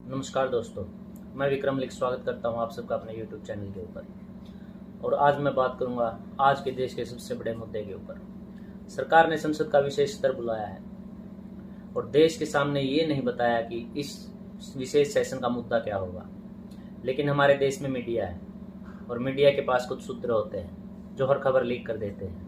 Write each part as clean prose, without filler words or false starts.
नमस्कार दोस्तों, मैं विक्रम लिख स्वागत करता हूं आप सबका अपने YouTube चैनल के ऊपर। और आज मैं बात करूंगा आज के देश के सबसे बड़े मुद्दे के ऊपर। सरकार ने संसद का विशेष सत्र बुलाया है और देश के सामने ये नहीं बताया कि इस विशेष सेशन का मुद्दा क्या होगा। लेकिन हमारे देश में मीडिया है और मीडिया के पास कुछ सूत्र होते हैं जो हर खबर लीक कर देते हैं,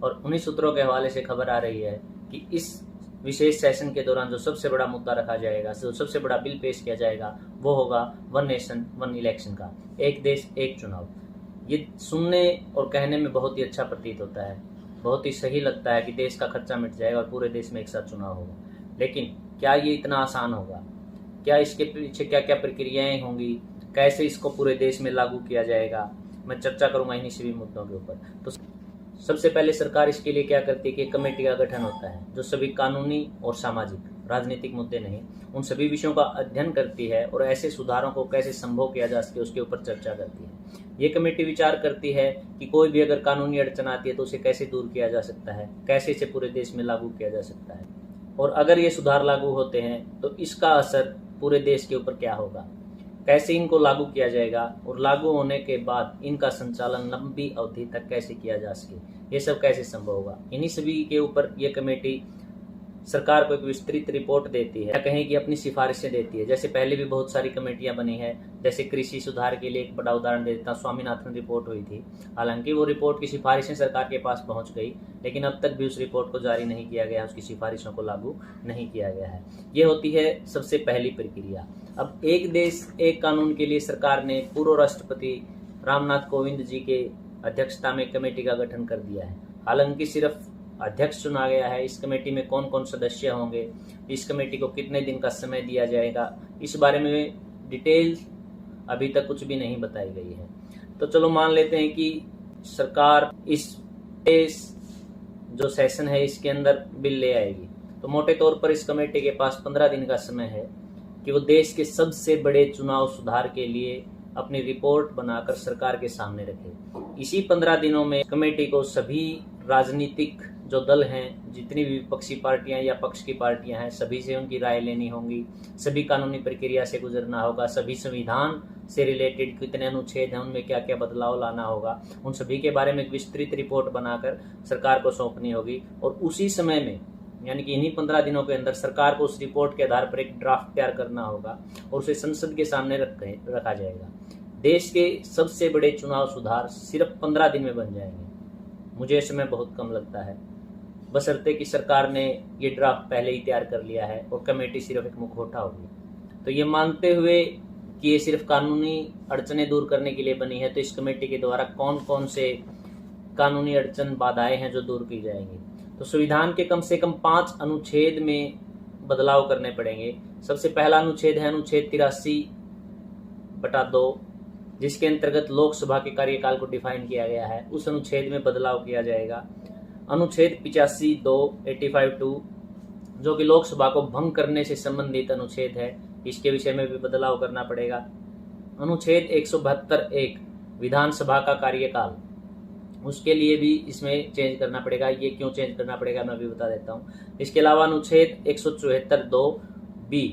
और उन्हीं सूत्रों के हवाले से खबर आ रही है कि इस विशेष सेशन के दौरान जो सबसे बड़ा मुद्दा रखा जाएगा, जो सबसे बड़ा बिल पेश किया जाएगा, वो होगा वन नेशन वन इलेक्शन का, एक देश एक चुनाव। ये सुनने और कहने में बहुत ही अच्छा प्रतीत होता है, बहुत ही सही लगता है कि देश का खर्चा मिट जाएगा और पूरे देश में एक साथ चुनाव होगा। लेकिन क्या ये इतना आसान होगा? क्या इसके पीछे क्या क्या प्रक्रियाएं होंगी? कैसे इसको पूरे देश में लागू किया जाएगा? मैं चर्चा करूंगा इन्हीं सभी मुद्दों के ऊपर। तो सबसे पहले सरकार इसके लिए क्या करती है कि कमेटी का गठन होता है जो सभी कानूनी और सामाजिक, राजनीतिक मुद्दे नहीं, उन सभी विषयों का अध्ययन करती है और ऐसे सुधारों को कैसे संभव किया जा सके उसके ऊपर चर्चा करती है। ये कमेटी विचार करती है कि कोई भी अगर कानूनी अड़चन आती है तो उसे कैसे दूर किया जा सकता है, कैसे इसे पूरे देश में लागू किया जा सकता है, और अगर ये सुधार लागू होते हैं तो इसका असर पूरे देश के ऊपर क्या होगा, कैसे इनको लागू किया जाएगा, और लागू होने के बाद इनका संचालन लंबी अवधि तक कैसे किया जा सके, ये सब कैसे संभव होगा। इन्हीं सभी के ऊपर ये कमेटी सरकार को एक विस्तृत रिपोर्ट देती है, कहीं कि अपनी सिफारिशें देती है। जैसे पहले भी बहुत सारी कमेटियां बनी है, जैसे कृषि सुधार के लिए एक बड़ा उदाहरण दे देता हूं, स्वामीनाथन रिपोर्ट हुई थी। हालांकि वो रिपोर्ट की सिफारिशें सरकार के पास पहुंच गई, लेकिन अब तक भी उस रिपोर्ट को जारी नहीं किया गया, उसकी सिफारिशों को लागू नहीं किया गया है। ये होती है सबसे पहली प्रक्रिया। अब एक देश एक कानून के लिए सरकार ने पूर्व राष्ट्रपति रामनाथ कोविंद जी के अध्यक्षता में कमेटी का गठन कर दिया है। हालांकि सिर्फ अध्यक्ष चुना गया है। इस कमेटी में कौन कौन सदस्य होंगे, इस कमेटी को कितने दिन का समय दिया जाएगा, इस बारे में डिटेल अभी तक कुछ भी नहीं बताई गई है। तो चलो मान लेते हैं कि सरकार इस जो सेशन है इसके अंदर बिल ले आएगी, तो मोटे तौर पर इस कमेटी के पास 15 दिन का समय है कि वो देश के सबसे बड़े चुनाव सुधार के लिए अपनी रिपोर्ट बनाकर सरकार के सामने रखे। इसी 15 दिनों में कमेटी को सभी राजनीतिक जो दल हैं, जितनी भी विपक्षी पार्टियां या पक्ष की पार्टियां हैं, सभी से उनकी राय लेनी होगी, सभी कानूनी प्रक्रिया से गुजरना होगा, सभी संविधान से रिलेटेड कितने अनुच्छेद हैं, उनमें क्या क्या बदलाव लाना होगा, उन सभी के बारे में एक विस्तृत रिपोर्ट बनाकर सरकार को सौंपनी होगी। और उसी समय में, यानी कि इन्हीं 15 दिनों के अंदर, सरकार को उस रिपोर्ट के आधार पर एक ड्राफ्ट तैयार करना होगा और उसे संसद के सामने रखा जाएगा। देश के सबसे बड़े चुनाव सुधार सिर्फ 15 दिन में बन जाएंगे। मुझे इस समय बहुत कम लगता है, बशर्ते कि सरकार ने ये ड्राफ्ट पहले ही तैयार कर लिया है और कमेटी सिर्फ एक मुखौटा होगी। तो ये मानते हुए कि ये सिर्फ कानूनी अड़चनें दूर करने के लिए बनी है, तो इस कमेटी के द्वारा कौन कौन से कानूनी अड़चन बाधाएं हैं जो दूर की जाएंगी। तो संविधान के कम से कम 5 अनुच्छेद में बदलाव करने पड़ेंगे। सबसे पहला अनुच्छेद है अनुच्छेद 83/2, जिसके अंतर्गत लोकसभा के कार्यकाल को डिफाइन किया गया है। उस अनुच्छेद में बदलाव किया जाएगा। अनुच्छेद 85(2) जो कि लोकसभा को भंग करने से संबंधित अनुच्छेद है, इसके विषय में भी बदलाव करना पड़ेगा। अनुच्छेद 172(1) विधानसभा का कार्यकाल, उसके लिए भी इसमें चेंज करना पड़ेगा। ये क्यों चेंज करना पड़ेगा मैं भी बता देता हूँ। इसके अलावा अनुच्छेद 174(2)(b)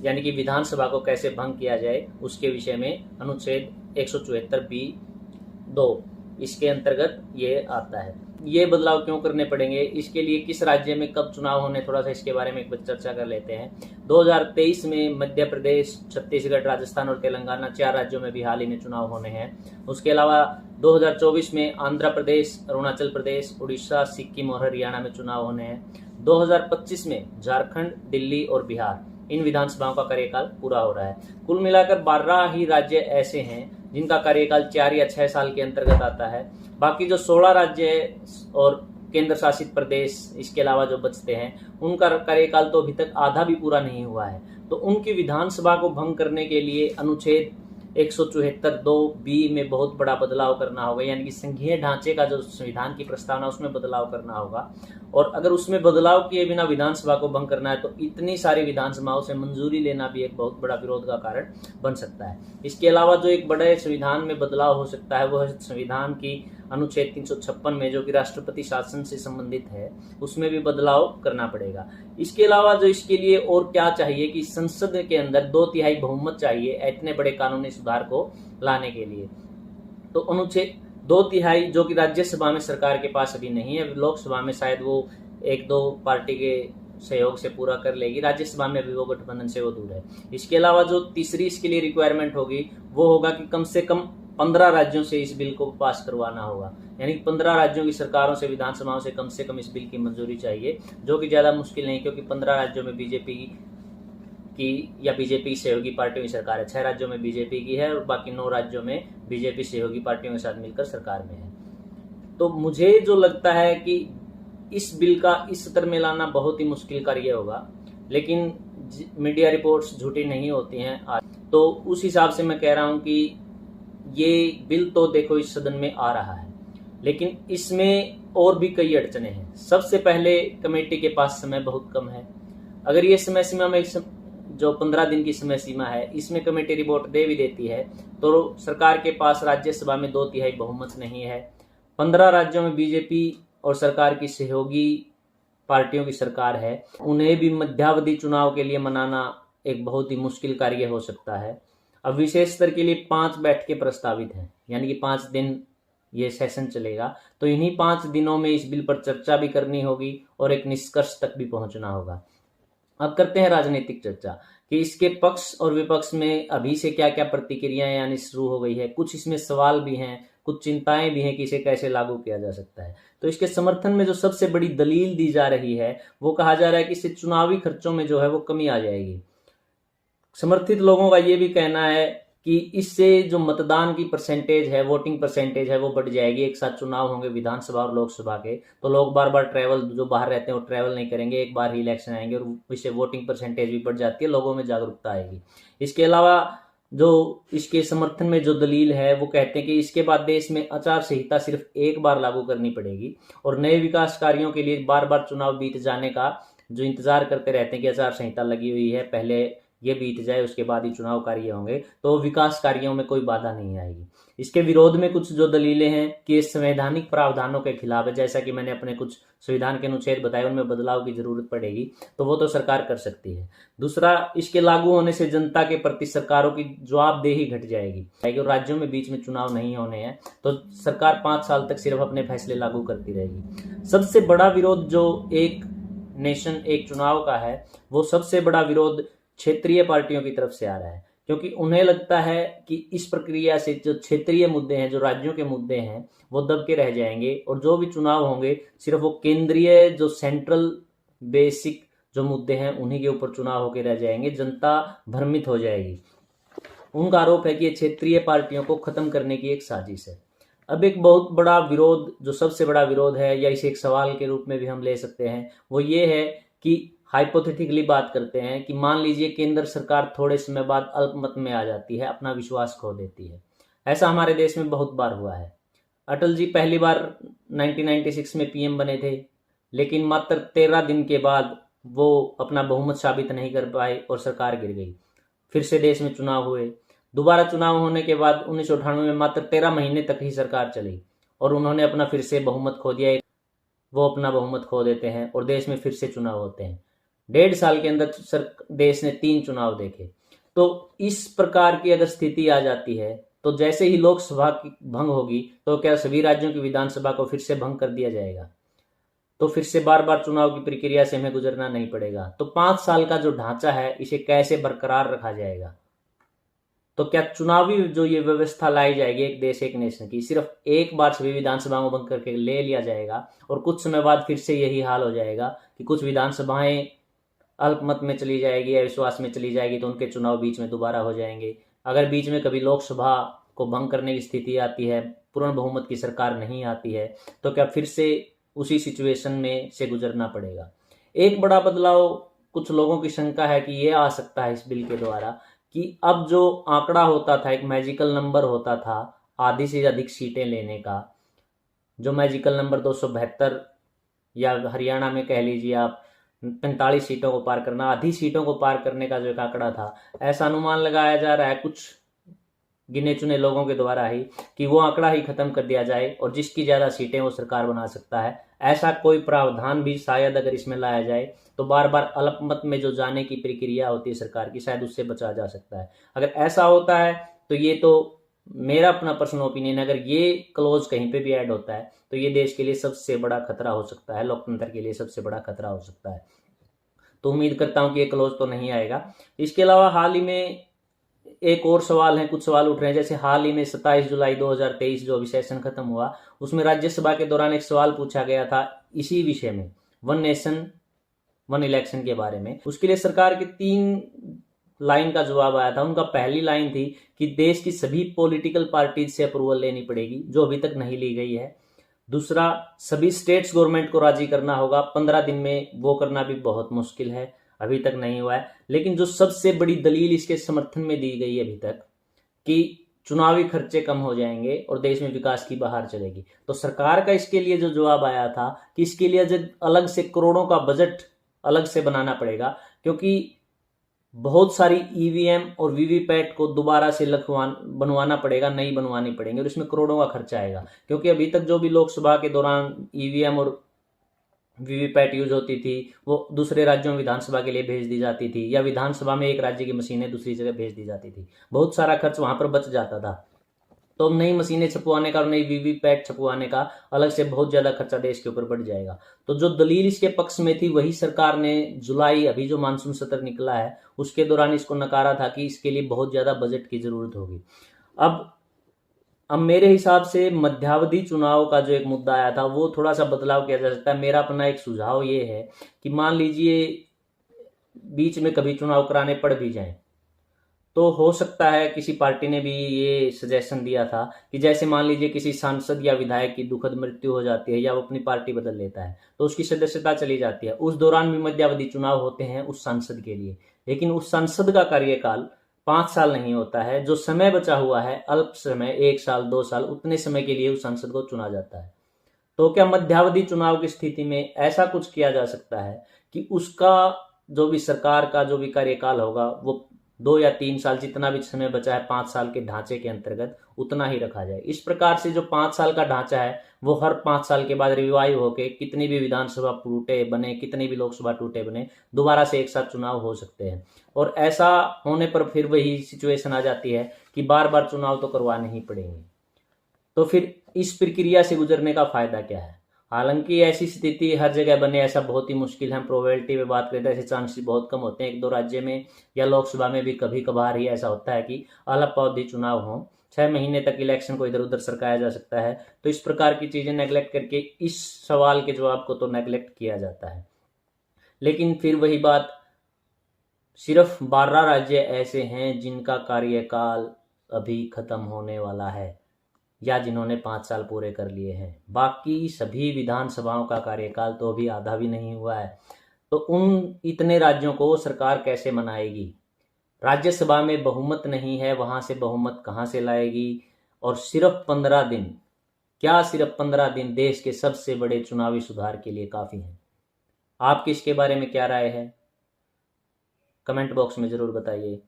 यानी कि विधानसभा को कैसे भंग किया जाए, उसके विषय में अनुच्छेद 174(b)(2) इसके अंतर्गत ये आता है। ये बदलाव क्यों करने पड़ेंगे, इसके लिए किस राज्य में कब चुनाव होने, थोड़ा सा इसके बारे में एक चर्चा कर लेते हैं। 2023 में मध्य प्रदेश, छत्तीसगढ़, राजस्थान और तेलंगाना 4 राज्यों में भी हाल ही में चुनाव होने हैं। उसके अलावा 2024 में आंध्र प्रदेश, अरुणाचल प्रदेश, उड़ीसा, सिक्किम और हरियाणा में चुनाव होने हैं। 2025 में झारखंड, दिल्ली और बिहार, इन विधानसभाओं का कार्यकाल पूरा हो रहा है। कुल मिलाकर 12 ही राज्य ऐसे हैं जिनका कार्यकाल 4 या 6 साल के अंतर्गत आता है। बाकी जो 16 राज्य और केंद्र शासित प्रदेश इसके अलावा जो बचते हैं, उनका कार्यकाल तो अभी तक आधा भी पूरा नहीं हुआ है। तो उनकी विधानसभा को भंग करने के लिए अनुच्छेद 174(2)(b) में बहुत बड़ा बदलाव करना होगा, यानी कि संघीय ढांचे का जो संविधान की प्रस्तावना उसमें बदलाव करना होगा। और अगर उसमें बदलाव किए बिना विधानसभा को भंग करना है तो इतनी सारी विधानसभाओं से मंजूरी लेना भी एक बहुत बड़ा विरोध का कारण बन सकता है। इसके अलावा जो एक बड़े संविधान में बदलाव हो सकता है वो है संविधान की अनुच्छेद 356 में, जो कि राष्ट्रपति शासन से संबंधित है, उसमें भी बदलाव करना पड़ेगा। इसके अलावा जो इसके लिए और क्या चाहिए कि संसद के अंदर 2/3 बहुमत चाहिए इतने बड़े कानूनी सुधार को लाने के लिए। तो अनुच्छेद 2/3 जो कि राज्यसभा में सरकार के पास अभी नहीं है, लोकसभा में शायद वो 1-2 पार्टी के सहयोग से पूरा कर लेगी, राज्यसभा में अभी वो गठबंधन से वो दूर है। इसके अलावा जो तीसरी इसके लिए रिक्वायरमेंट होगी वो होगा कि कम से कम 15 राज्यों से इस बिल को पास करवाना होगा, यानी 15 राज्यों की सरकारों से, विधानसभाओं से कम इस बिल की मंजूरी चाहिए, जो कि ज्यादा मुश्किल नहीं, क्योंकि 15 राज्यों में बीजेपी की या बीजेपी सहयोगी पार्टियों की सरकार है। 6 राज्यों में बीजेपी की है और बाकी 9 राज्यों में बीजेपी सहयोगी पार्टियों के साथ मिलकर सरकार में है। तो मुझे जो लगता है कि इस बिल का इस सत्र में लाना बहुत ही मुश्किल कार्य होगा, लेकिन मीडिया रिपोर्ट्स झूठी नहीं होती हैं, तो उस हिसाब से मैं कह रहा हूं कि ये बिल तो देखो इस सदन में आ रहा है, लेकिन इसमें और भी कई अड़चने हैं। सबसे पहले कमेटी के पास समय बहुत कम है। अगर ये समय सीमा में जो 15 दिन की समय सीमा है, इसमें कमेटी रिपोर्ट दे भी देती है, तो सरकार के पास राज्यसभा में 2/3 बहुमत नहीं है। 15 राज्यों में बीजेपी और सरकार की सहयोगी पार्टियों की सरकार है, उन्हें भी मध्यावधि चुनाव के लिए मनाना एक बहुत ही मुश्किल कार्य हो सकता है। अब विशेष स्तर के लिए 5 बैठकें प्रस्तावित हैं, यानी कि 5 दिन ये सेशन चलेगा, तो इन्हीं 5 दिनों में इस बिल पर चर्चा भी करनी होगी और एक निष्कर्ष तक भी पहुंचना होगा। अब करते हैं राजनीतिक चर्चा कि इसके पक्ष और विपक्ष में अभी से क्या क्या प्रतिक्रियाएं यानी शुरू हो गई है। कुछ इसमें सवाल भी हैं, कुछ चिंताएं भी हैं कि इसे कैसे लागू किया जा सकता है। तो इसके समर्थन में जो सबसे बड़ी दलील दी जा रही है, वो कहा जा रहा है कि इससे चुनावी खर्चों में जो है वो कमी आ जाएगी। समर्थित लोगों का ये भी कहना है कि इससे जो मतदान की परसेंटेज है, वोटिंग परसेंटेज है, वो बढ़ जाएगी। एक साथ चुनाव होंगे विधानसभा और लोकसभा के, तो लोग बार बार ट्रैवल, जो बाहर रहते हैं वो ट्रैवल नहीं करेंगे, एक बार ही इलेक्शन आएंगे और इससे वोटिंग परसेंटेज भी बढ़ जाती है, लोगों में जागरूकता आएगी। इसके अलावा जो इसके समर्थन में जो दलील है, वो कहते हैं कि इसके बाद देश में आचार संहिता सिर्फ एक बार लागू करनी पड़ेगी और नए विकास कार्यों के लिए बार बार चुनाव बीत जाने का जो इंतजार करते रहते हैं कि आचार संहिता लगी हुई है, पहले ये बीत जाए उसके बाद ही चुनाव कार्य होंगे, तो विकास कार्यों में कोई बाधा नहीं आएगी। इसके विरोध में कुछ जो दलीलें हैं कि संवैधानिक प्रावधानों के खिलाफ है, जैसा कि मैंने अपने कुछ संविधान के अनुच्छेद बताए, उनमें बदलाव की जरूरत पड़ेगी, तो वो तो सरकार कर सकती है। दूसरा, इसके लागू होने से जनता के प्रति सरकारों की जवाबदेही घट जाएगी। राज्यों में बीच में चुनाव नहीं होने हैं, तो सरकार 5 साल तक सिर्फ अपने फैसले लागू करती रहेगी। सबसे बड़ा विरोध जो एक नेशन एक चुनाव का है, वो सबसे बड़ा विरोध क्षेत्रीय पार्टियों की तरफ से आ रहा है, क्योंकि उन्हें लगता है कि इस प्रक्रिया से जो क्षेत्रीय मुद्दे हैं, जो राज्यों के मुद्दे हैं, वो दब के रह जाएंगे और जो भी चुनाव होंगे सिर्फ वो केंद्रीय जो सेंट्रल बेसिक जो मुद्दे हैं उन्हीं के ऊपर चुनाव होकर रह जाएंगे, जनता भ्रमित हो जाएगी। उनका आरोप है कि ये क्षेत्रीय पार्टियों को खत्म करने की एक साजिश है। अब एक बहुत बड़ा विरोध, जो सबसे बड़ा विरोध है, या इसे एक सवाल के रूप में भी हम ले सकते हैं, वो ये है कि हाइपोथेटिकली बात करते हैं कि मान लीजिए केंद्र सरकार थोड़े समय बाद अल्पमत में आ जाती है, अपना विश्वास खो देती है। ऐसा हमारे देश में बहुत बार हुआ है। अटल जी पहली बार 1996 में पीएम बने थे, लेकिन मात्र 13 दिन के बाद वो अपना बहुमत साबित नहीं कर पाए और सरकार गिर गई। फिर से देश में चुनाव हुए, दोबारा चुनाव होने के बाद 1998 में मात्र 13 महीने तक ही सरकार चली और उन्होंने अपना फिर से बहुमत खो दिया। वो अपना बहुमत खो देते हैं और देश में फिर से चुनाव होते हैं। 1.5 साल के अंदर देश ने 3 चुनाव देखे। तो इस प्रकार की अगर स्थिति आ जाती है, तो जैसे ही लोकसभा की भंग होगी, तो क्या सभी राज्यों की विधानसभा को फिर से भंग कर दिया जाएगा? तो फिर से बार बार चुनाव की प्रक्रिया से हमें गुजरना नहीं पड़ेगा। तो 5 साल का जो ढांचा है, इसे कैसे बरकरार रखा जाएगा? तो क्या चुनावी जो ये व्यवस्था लाई जाएगी एक देश एक नेशन की, सिर्फ एक बार सभी विधानसभाओं को बंद करके ले लिया जाएगा और कुछ समय बाद फिर से यही हाल हो जाएगा कि कुछ विधानसभाएं अल्पमत में चली जाएगी, अविश्वास में चली जाएगी, तो उनके चुनाव बीच में दोबारा हो जाएंगे। अगर बीच में कभी लोकसभा को भंग करने की स्थिति आती है, पूर्ण बहुमत की सरकार नहीं आती है, तो क्या फिर से उसी सिचुएशन में से गुजरना पड़ेगा? एक बड़ा बदलाव कुछ लोगों की शंका है कि ये आ सकता है इस बिल के द्वारा कि अब जो आंकड़ा होता था, एक मैजिकल नंबर होता था आधी से अधिक सीटें लेने का, जो मैजिकल नंबर 272 या हरियाणा में कह लीजिए आप 45 सीटों को पार करना, आधी सीटों को पार करने का जो एक आंकड़ा था, ऐसा अनुमान लगाया जा रहा है कुछ गिने चुने लोगों के द्वारा ही, कि वो आंकड़ा ही खत्म कर दिया जाए और जिसकी ज्यादा सीटें वो सरकार बना सकता है। ऐसा कोई प्रावधान भी शायद अगर इसमें लाया जाए तो बार बार अल्पमत में जो जाने की प्रक्रिया होती है सरकार की, शायद उससे बचा जा सकता है। अगर ऐसा होता है तो ये तो मेरा अपना पर्सनल ओपिनियन है, अगर ये क्लोज कहीं पे भी ऐड होता है तो ये देश के लिए सबसे बड़ा खतरा हो सकता है, लोकतंत्र के लिए सबसे बड़ा खतरा हो सकता है। तो उम्मीद करता हूं कि ये क्लोज तो नहीं आएगा। इसके अलावा हाल ही में एक और सवाल है, कुछ सवाल उठ रहे हैं। जैसे हाल ही में 27 जुलाई 2023 जो अभी सेशन खत्म हुआ, उसमें राज्यसभा के दौरान एक सवाल पूछा गया था इसी विषय में, वन नेशन वन इलेक्शन के बारे में। उसके लिए सरकार के 3 लाइन का जवाब आया था। उनका पहली लाइन थी कि देश की सभी पॉलिटिकल पार्टीज से अप्रूवल लेनी पड़ेगी, जो अभी तक नहीं ली गई है। दूसरा, सभी स्टेट्स गवर्नमेंट को राजी करना होगा। 15 दिन में वो करना भी बहुत मुश्किल है, अभी तक नहीं हुआ है। लेकिन जो सबसे बड़ी दलील इसके समर्थन में दी गई है अभी तक, कि चुनावी खर्चे कम हो जाएंगे और देश में विकास की बहार चलेगी। तो सरकार का इसके लिए जो जवाब आया था कि इसके लिए अलग से करोड़ों का बजट अलग से बनाना पड़ेगा, क्योंकि बहुत सारी ईवीएम और वीवीपैट को दोबारा से बनवाना पड़ेगा, नहीं बनवानी पड़ेंगे और इसमें करोड़ों का खर्चा आएगा। क्योंकि अभी तक जो भी लोकसभा के दौरान ईवीएम और वीवीपैट यूज होती थी वो दूसरे राज्यों में विधानसभा के लिए भेज दी जाती थी, या विधानसभा में एक राज्य की मशीनें दूसरी जगह भेज दी जाती थी। बहुत सारा खर्च वहां पर बच जाता था। तो नई मशीनें छपवाने का और नई वीवीपैट छपवाने का अलग से बहुत ज्यादा खर्चा देश के ऊपर बढ़ जाएगा। तो जो दलील इसके पक्ष में थी वही सरकार ने जुलाई, अभी जो मानसून सत्र निकला है उसके दौरान इसको नकारा था कि इसके लिए बहुत ज्यादा बजट की जरूरत होगी। अब मेरे हिसाब से मध्यावधि चुनाव का जो एक मुद्दा आया था वो थोड़ा सा बदलाव किया जा सकता है। मेरा अपना एक सुझाव ये है कि मान लीजिए बीच में कभी चुनाव कराने पड़ भी जाए, तो हो सकता है, किसी पार्टी ने भी ये सजेशन दिया था कि जैसे मान लीजिए किसी सांसद या विधायक की दुखद मृत्यु हो जाती है या वो अपनी पार्टी बदल लेता है तो उसकी सदस्यता चली जाती है, उस दौरान भी मध्यावधि चुनाव होते हैं उस सांसद के लिए। लेकिन उस सांसद का कार्यकाल 5 साल नहीं होता है, जो समय बचा हुआ है अल्प समय, 1 साल 2 साल, उतने समय के लिए उस सांसद को चुना जाता है। तो क्या मध्यावधि चुनाव की स्थिति में ऐसा कुछ किया जा सकता है कि उसका जो भी सरकार का जो भी कार्यकाल होगा वो 2 या 3 साल, जितना भी समय बचा है 5 साल के ढांचे के अंतर्गत उतना ही रखा जाए। इस प्रकार से जो 5 साल का ढांचा है वो हर 5 साल के बाद रिवाइव होके कितनी भी विधानसभा टूटे बने, कितनी भी लोकसभा टूटे बने, दोबारा से एक साथ चुनाव हो सकते हैं। और ऐसा होने पर फिर वही सिचुएशन आ जाती है कि बार बार चुनाव तो करवाने ही पड़ेंगे। तो फिर इस प्रक्रिया से गुजरने का फायदा क्या है? हालांकि ऐसी स्थिति हर जगह बने ऐसा बहुत ही मुश्किल है। हम प्रोबेबिलिटी में बात करते हैं, ऐसे चांसेस बहुत कम होते हैं। 1-2 राज्य में या लोकसभा में भी कभी कभार ही ऐसा होता है कि अल्पावधि चुनाव हो, 6 महीने तक इलेक्शन को इधर उधर सरकाया जा सकता है। तो इस प्रकार की चीजें नेग्लेक्ट करके इस सवाल के जवाब को तो नेग्लेक्ट किया जाता है। लेकिन फिर वही बात, सिर्फ 12 राज्य ऐसे हैं जिनका कार्यकाल अभी खत्म होने वाला है या जिन्होंने 5 साल पूरे कर लिए हैं। बाकी सभी विधानसभाओं का कार्यकाल तो अभी आधा भी नहीं हुआ है। तो उन इतने राज्यों को सरकार कैसे मनाएगी? राज्यसभा में बहुमत नहीं है, वहां से बहुमत कहां से लाएगी? और सिर्फ 15 दिन, क्या सिर्फ 15 दिन देश के सबसे बड़े चुनावी सुधार के लिए काफी हैं? आपकी इसके बारे में क्या राय है? कमेंट बॉक्स में जरूर बताइए।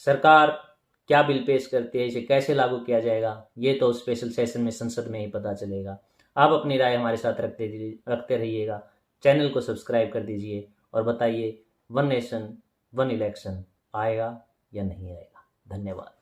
सरकार क्या बिल पेश करती है, इसे कैसे लागू किया जाएगा, ये तो स्पेशल सेशन में संसद में ही पता चलेगा। आप अपनी राय हमारे साथ रखते रहिएगा। चैनल को सब्सक्राइब कर दीजिए और बताइए वन नेशन वन इलेक्शन आएगा या नहीं आएगा। धन्यवाद।